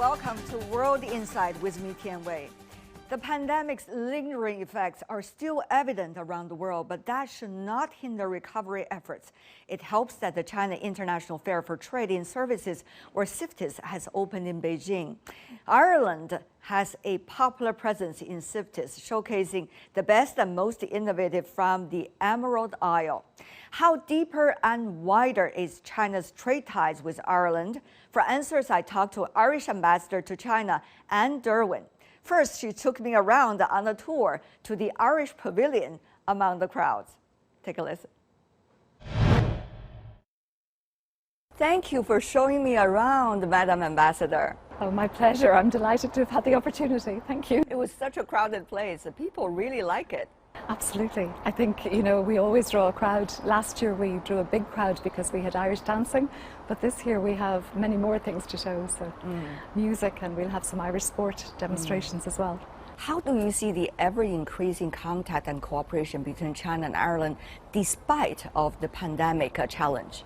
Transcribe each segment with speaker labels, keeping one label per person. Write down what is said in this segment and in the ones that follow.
Speaker 1: welcome to World Insight with me, Tian. The pandemic's lingering effects are still evident around the world, but that should not hinder recovery efforts. It helps that the China International Fair for Trade in Services, or CIFTIS, has opened in Beijing. Ireland has a popular presence in CIFTIS, showcasing the best and most innovative from the Emerald Isle. How deeper and wider is China's trade ties with Ireland? For answers, I talked to Irish Ambassador to China, Derwin. First, she took me around on a tour to the Irish Pavilion among the crowds. Take a listen. Thank you for showing me around, Madam Ambassador.
Speaker 2: Oh, my pleasure. I'm delighted to have had the opportunity. Thank you.
Speaker 1: It was such a crowded place. People really like it.
Speaker 2: Absolutely. I think, we always draw a crowd. Last year we drew a big crowd because we had Irish dancing, but this year we have many more things to show, so music, and we'll have some Irish sport demonstrations as well.
Speaker 1: How do you see the ever-increasing contact and cooperation between China and Ireland despite of the pandemic challenge?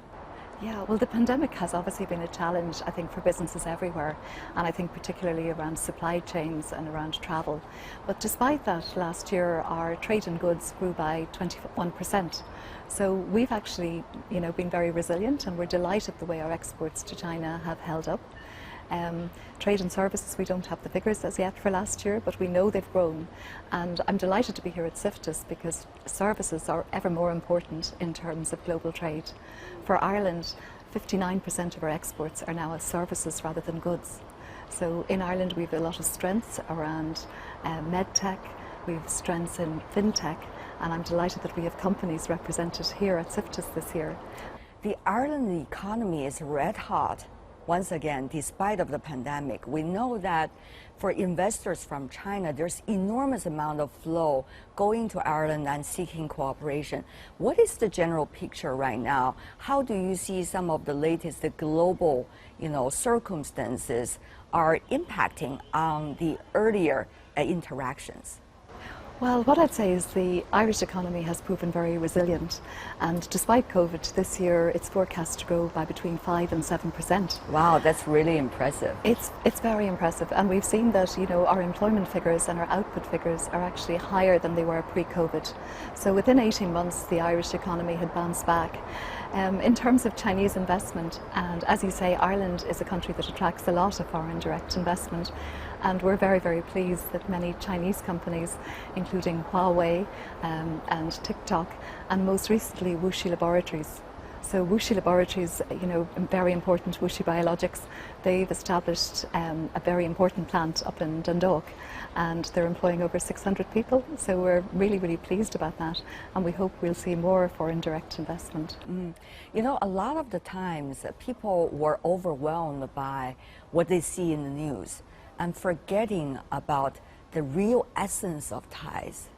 Speaker 2: Yeah, well, the pandemic has obviously been a challenge, I think, for businesses everywhere, and I think particularly around supply chains and around travel. But despite that, last year our trade in goods grew by 21%. So we've actually, been very resilient, and we're delighted the way our exports to China have held up. Trade and services, we don't have the figures as yet for last year, but we know they've grown. And I'm delighted to be here at CIFTIS because services are ever more important in terms of global trade. For Ireland, 59% of our exports are now as services rather than goods. So in Ireland we have a lot of strengths around medtech, we have strengths in fintech, and I'm delighted that we have companies represented here at CIFTIS this year.
Speaker 1: The Ireland economy is red hot. Once again, despite of the pandemic, we know that for investors from China, there's enormous amount of flow going to Ireland and seeking cooperation. What is the general picture right now? How do you see some of the latest global, circumstances are impacting on the earlier interactions?
Speaker 2: Well, what I'd say is the Irish economy has proven very resilient, and despite COVID, this year it's forecast to grow by between 5 and 7%.
Speaker 1: Wow, that's really impressive.
Speaker 2: It's very impressive, and we've seen that our employment figures and our output figures are actually higher than they were pre-COVID. So within 18 months, the Irish economy had bounced back. In terms of Chinese investment, and as you say, Ireland is a country that attracts a lot of foreign direct investment, and we're very, very pleased that many Chinese companies, including Huawei and TikTok, and most recently WuXi Laboratories. So WuXi Laboratories, very important, WuXi Biologics, they've established a very important plant up in Dundalk, and they're employing over 600 people. So we're really, really pleased about that, and we hope we'll see more foreign direct investment.
Speaker 1: A lot of the times people were overwhelmed by what they see in the news and forgetting about the real essence of ties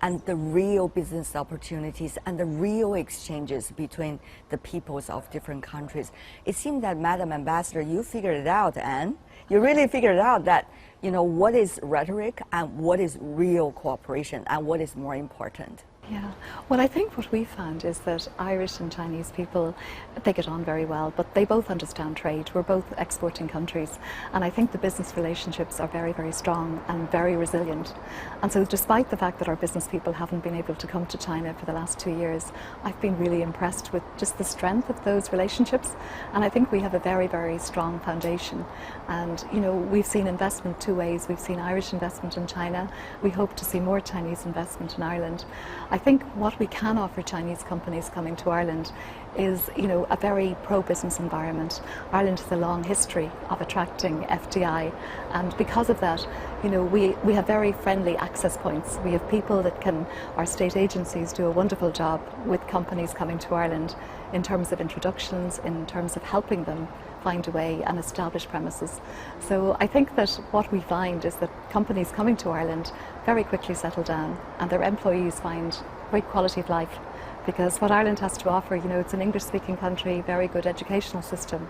Speaker 1: and the real business opportunities and the real exchanges between the peoples of different countries. It seemed that, Madam Ambassador, you figured it out, Anne. You really figured out that, what is rhetoric and what is real cooperation and what is more important.
Speaker 2: Yeah, well, I think what we found is that Irish and Chinese people, they get on very well, but they both understand trade. We're both exporting countries, and I think the business relationships are very, very strong and very resilient. And so despite the fact that our business people haven't been able to come to China for the last 2 years, I've been really impressed with just the strength of those relationships, and I think we have a very, very strong foundation. And, we've seen investment two ways. We've seen Irish investment in China. We hope to see more Chinese investment in Ireland. I think what we can offer Chinese companies coming to Ireland is, a very pro-business environment. Ireland has a long history of attracting FDI, and because of that, we have very friendly access points. We have people that our state agencies do a wonderful job with companies coming to Ireland in terms of introductions, in terms of helping them find a way and establish premises. So I think that what we find is that companies coming to Ireland very quickly settle down, and their employees find great quality of life, because what Ireland has to offer, it's an English-speaking country, very good educational system.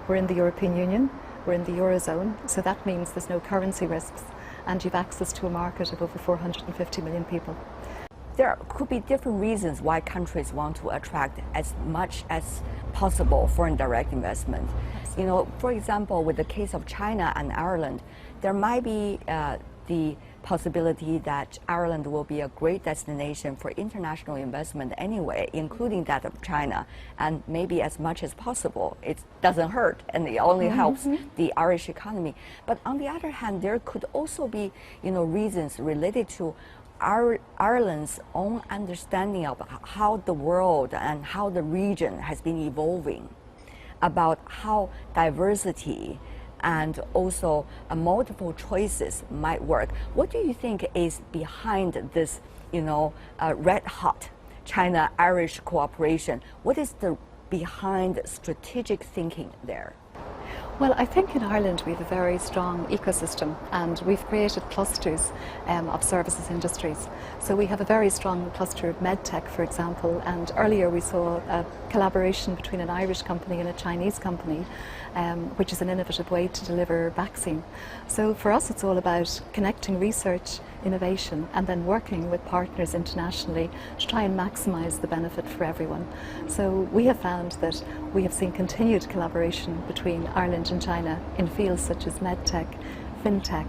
Speaker 2: We're in the European Union, we're in the Eurozone, so that means there's no currency risks, and you've access to a market of over 450 million people.
Speaker 1: There could be different reasons why countries want to attract as much as possible foreign direct investment. You know, for example, with the case of China and Ireland, there might be the possibility that Ireland will be a great destination for international investment anyway, including that of China, and maybe as much as possible. It doesn't hurt, and it only helps the Irish economy. But on the other hand, there could also be, you know, reasons related to Ireland's own understanding of how the world and how the region has been evolving, about how diversity and also multiple choices might work. What do you think is behind this, you know, red hot China-Irish cooperation? What is the behind strategic thinking there?
Speaker 2: Well, I think in Ireland we have a very strong ecosystem, and we've created clusters of services industries. So we have a very strong cluster of medtech, for example, and earlier we saw a collaboration between an Irish company and a Chinese company, which is an innovative way to deliver vaccine. So for us it's all about connecting research, innovation, and then working with partners internationally to try and maximise the benefit for everyone. So we have found that we have seen continued collaboration between Ireland and China in fields such as medtech, fintech,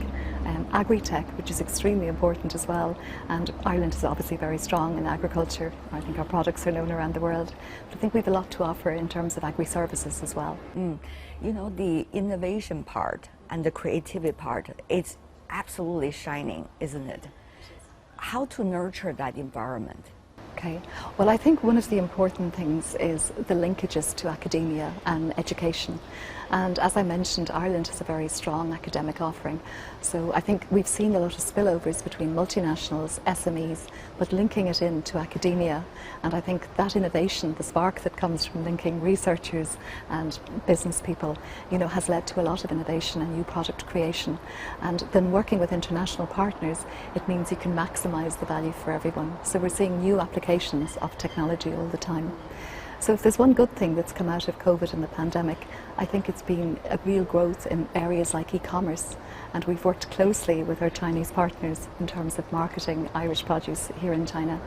Speaker 2: agri-tech, which is extremely important as well, and Ireland is obviously very strong in agriculture. I think our products are known around the world, but I think we have a lot to offer in terms of agri-services as well.
Speaker 1: You know, the innovation part and the creativity part, it's absolutely shining, isn't it? How to nurture that environment?
Speaker 2: Okay, well, I think one of the important things is the linkages to academia and education. And as I mentioned, Ireland has a very strong academic offering. So I think we've seen a lot of spillovers between multinationals, SMEs, but linking it into academia. And I think that innovation, the spark that comes from linking researchers and business people, you know, has led to a lot of innovation and new product creation. And then working with international partners, it means you can maximize the value for everyone. So we're seeing new applications of technology all the time. So if there's one good thing that's come out of COVID and the pandemic, I think it's been a real growth in areas like e-commerce. And we've worked closely with our Chinese partners in terms of marketing Irish produce here in China.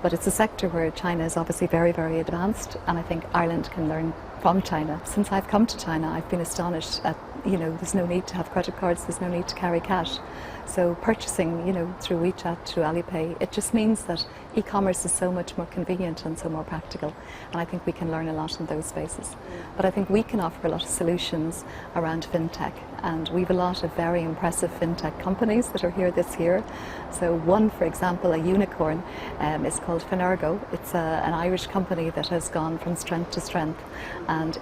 Speaker 2: But it's a sector where China is obviously very, very advanced, and I think Ireland can learn from China. Since I've come to China, I've been astonished at, you know, there's no need to have credit cards, there's no need to carry cash. So purchasing, you know, through WeChat, through Alipay, it just means that e-commerce is so much more convenient and so more practical. And I think we can learn a lot in those spaces. But I think we can offer a lot of solutions around fintech. And we have a lot of very impressive fintech companies that are here this year. So one, for example, a unicorn, is called Finergo. It's an Irish company that has gone from strength to strength, and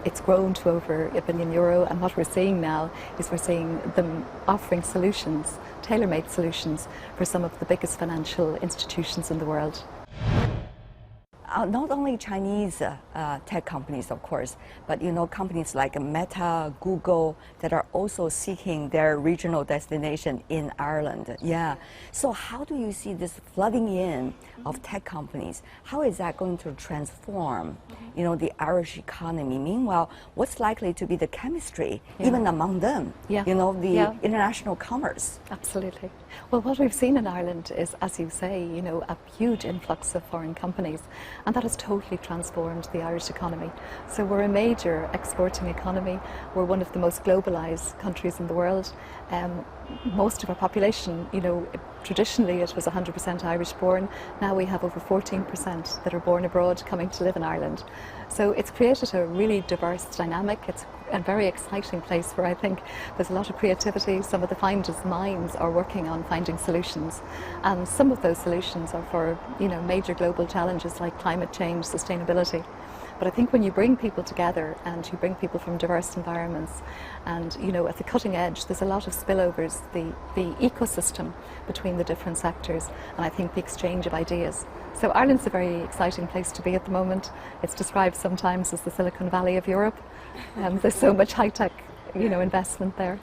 Speaker 2: it's grown to over €1 billion. And what we're seeing now is we're seeing them offering solutions, tailor-made solutions for some of the biggest financial institutions in the world.
Speaker 1: Not only Chinese tech companies, of course, but you know, companies like Meta, Google, that are also seeking their regional destination in Ireland. Yeah. So how do you see this flooding in of tech companies? How is that going to transform, you know, the Irish economy? Meanwhile, what's likely to be the chemistry, even among them? You know, the international commerce.
Speaker 2: Absolutely. Well, what we've seen in Ireland is, as you say, you know, a huge influx of foreign companies. And that has totally transformed the Irish economy. So we're a major exporting economy. We're one of the most globalised countries in the world. Most of our population, you know, traditionally it was 100% Irish born. Now we have over 14% that are born abroad coming to live in Ireland. So it's created a really diverse dynamic. It's a very exciting place where I think there's a lot of creativity. Some of the finest minds are working on finding solutions, and some of those solutions are for, you know, major global challenges like climate change, sustainability. But I think when you bring people together and you bring people from diverse environments, and you know, at the cutting edge, there's a lot of spillovers, the ecosystem between the different sectors, and I think the exchange of ideas. So Ireland's a very exciting place to be at the moment. It's described sometimes as the Silicon Valley of Europe. There's so much high-tech, you know, investment there.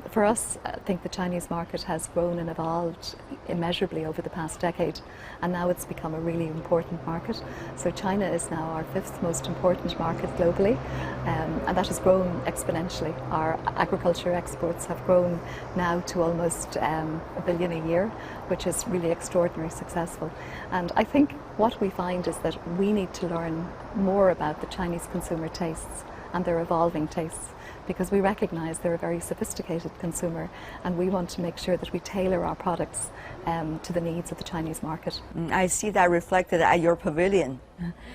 Speaker 2: For us, I think the Chinese market has grown and evolved immeasurably over the past decade, and now it's become a really important market. So China is now our 5th most important market globally, and that has grown exponentially. Our agriculture exports have grown now to almost $1 billion a year, which is really extraordinarily successful. And I think what we find is that we need to learn more about the Chinese consumer tastes and their evolving tastes, because we recognise they're a very sophisticated consumer, and we want to make sure that we tailor our products to the needs of the Chinese market.
Speaker 1: I see that reflected at your pavilion,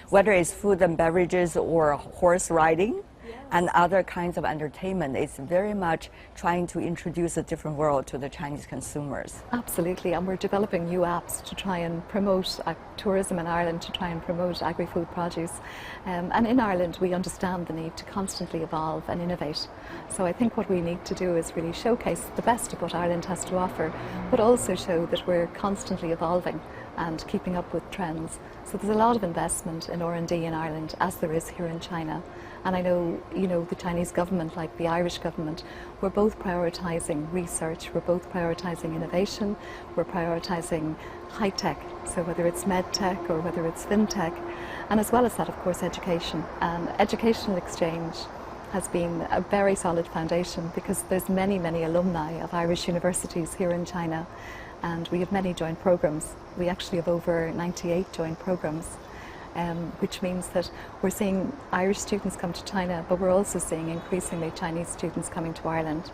Speaker 1: whether it's food and beverages or horse riding and other kinds of entertainment. It's very much trying to introduce a different world to the Chinese consumers.
Speaker 2: Absolutely, and we're developing new apps to try and promote tourism in Ireland, to try and promote agri-food produce. And in Ireland we understand the need to constantly evolve and innovate. So I think what we need to do is really showcase the best of what Ireland has to offer, but also show that we're constantly evolving and keeping up with trends. So there's a lot of investment in R&D in Ireland, as there is here in China. And I know, the Chinese government, like the Irish government, we're both prioritising research, we're both prioritising innovation, we're prioritising high tech, so whether it's med tech or whether it's fintech, and as well as that, of course, education. And educational exchange has been a very solid foundation, because there's many, many alumni of Irish universities here in China, and we have many joint programs. We actually have over 98 joint programs. Which means that we're seeing Irish students come to China, but we're also seeing increasingly Chinese students coming to Ireland.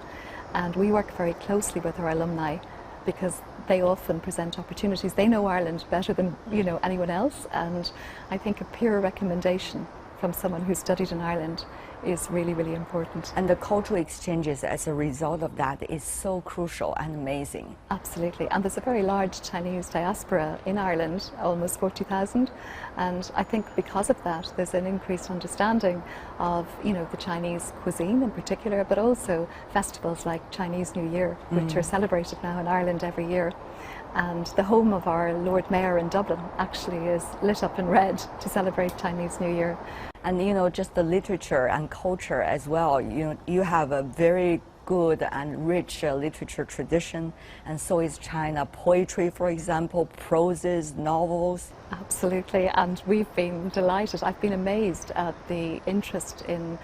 Speaker 2: And we work very closely with our alumni, because they often present opportunities. They know Ireland better than anyone else, and I think a peer recommendation from someone who studied in Ireland is really, really important.
Speaker 1: And the cultural exchanges as a result of that is so crucial and amazing.
Speaker 2: Absolutely, and there's a very large Chinese diaspora in Ireland, almost 40,000, and I think because of that there's an increased understanding of the Chinese cuisine in particular, but also festivals like Chinese New Year, which are celebrated now in Ireland every year. And the home of our Lord Mayor in Dublin actually is lit up in red to celebrate Chinese New Year.
Speaker 1: And just the literature and culture as well. You have a very good and rich literature tradition, and so is China. Poetry, for example, proses, novels.
Speaker 2: Absolutely, and we've been delighted. I've been amazed at the interest in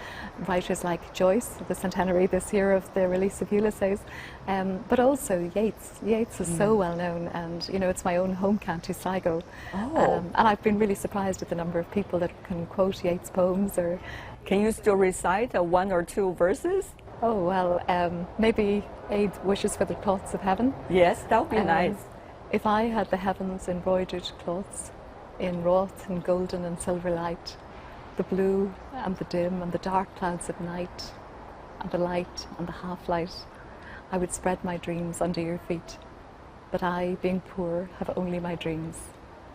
Speaker 2: writers like Joyce, the centenary this year of the release of Ulysses, but also Yeats. Yeats is so well known, and it's my own home county, Sligo. And I've been really surprised at the number of people that can quote Yeats' poems. Or
Speaker 1: can you still recite 1 or 2 verses?
Speaker 2: Oh, well, maybe 8 wishes for the cloths of heaven.
Speaker 1: Yes, that would be nice.
Speaker 2: If I had the heavens embroidered cloths, in wrought and golden and silver light, the blue and the dim and the dark clouds of night, and the light and the half-light, I would spread my dreams under your feet. But I, being poor, have only my dreams.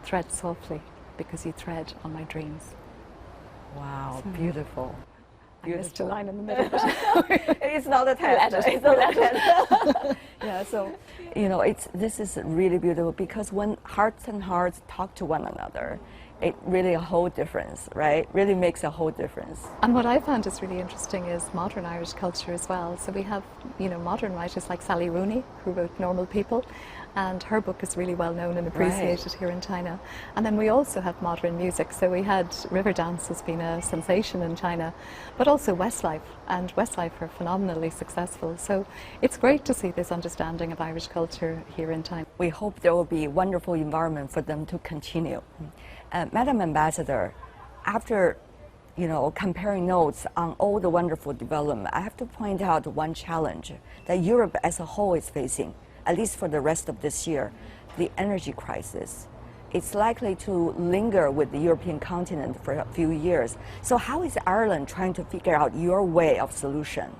Speaker 2: Tread softly, because you tread on my dreams.
Speaker 1: Wow, beautiful.
Speaker 2: I missed a line in the middle.
Speaker 1: It's not a test. It's not a test. Yeah, so this is really beautiful, because when hearts and hearts talk to one another, it really a whole difference, right? Really makes a whole difference.
Speaker 2: And what I found is really interesting is modern Irish culture as well. So we have modern writers like Sally Rooney, who wrote Normal People, and her book is really well known and appreciated here in China. And then we also have modern music. So we had Riverdance has been a sensation in China, but also Westlife, and Westlife are phenomenally successful. So it's great to see this understanding of Irish culture here in China.
Speaker 1: We hope there will be a wonderful environment for them to continue. Madam Ambassador, after comparing notes on all the wonderful development, I have to point out one challenge that Europe as a whole is facing, at least for the rest of this year, the energy crisis. It's likely to linger with the European continent for a few years. So how is Ireland trying to figure out your way of solution?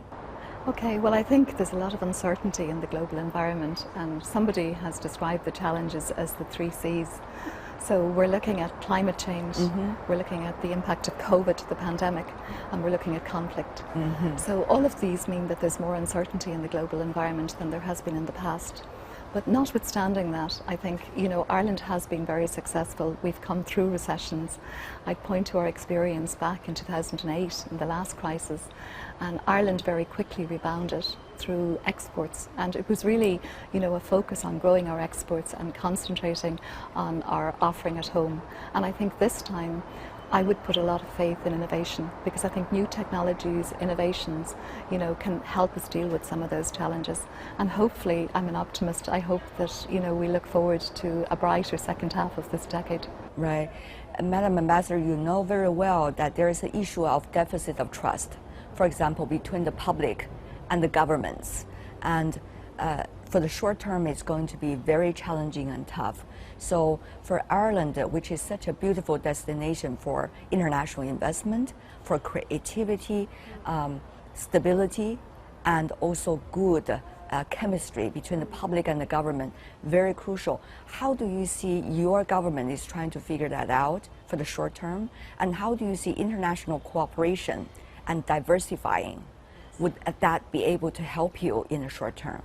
Speaker 2: Okay, well, I think there's a lot of uncertainty in the global environment, and somebody has described the challenges as the 3 Cs. So we're looking at climate change, we're looking at the impact of COVID, the pandemic, and we're looking at conflict. So all of these mean that there's more uncertainty in the global environment than there has been in the past. But notwithstanding that, I think, Ireland has been very successful. We've come through recessions. I'd point to our experience back in 2008, in the last crisis, and Ireland very quickly rebounded. through exports, and it was really, you know, a focus on growing our exports and concentrating on our offering at home. And I think this time I would put a lot of faith in innovation, because I think new technologies, innovations, you know, can help us deal with some of those challenges. And hopefully, I'm an optimist, I hope that, you know, we look forward to a brighter second half of this decade.
Speaker 1: Right. Madam Ambassador, you know very well that there is an issue of deficit of trust, for example, between the public and the governments. And for the short term, it's going to be very challenging and tough. So for Ireland, which is such a beautiful destination for international investment, for creativity, stability, and also good chemistry between the public and the government, very crucial. How do you see your government is trying to figure that out for the short term? And how do you see international cooperation and diversifying? Would that be able to help you in the short term?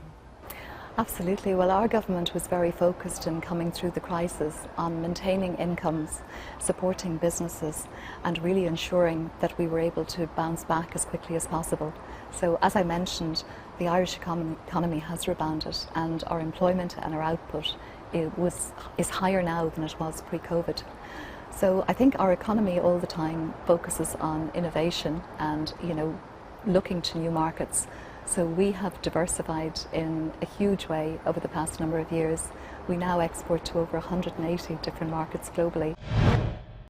Speaker 2: Absolutely. Well, our government was very focused in coming through the crisis on maintaining incomes, supporting businesses, and really ensuring that we were able to bounce back as quickly as possible. So, as I mentioned, the Irish economy has rebounded, and our employment and our output is higher now than it was pre-COVID. So I think our economy all the time focuses on innovation and, you know, looking to new markets. So we have diversified in a huge way over the past number of years. We now export to over 180 different markets globally.